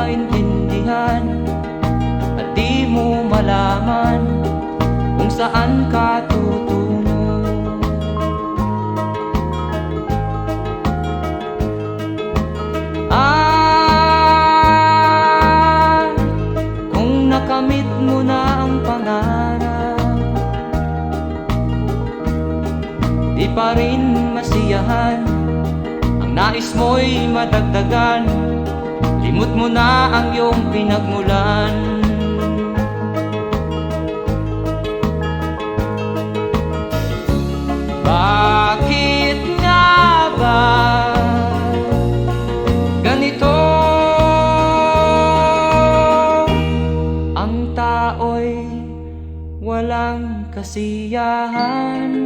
maintindihan at di mo malaman kung saan ka tutungo. Kung nakamit mo na ang pangarap, di pa rin masiyahan, ang nais mo'y madagdagan, limot mo na ang iyong pinagmulan. Bakit nga ba ganito? Ang tao'y walang kasiyahan.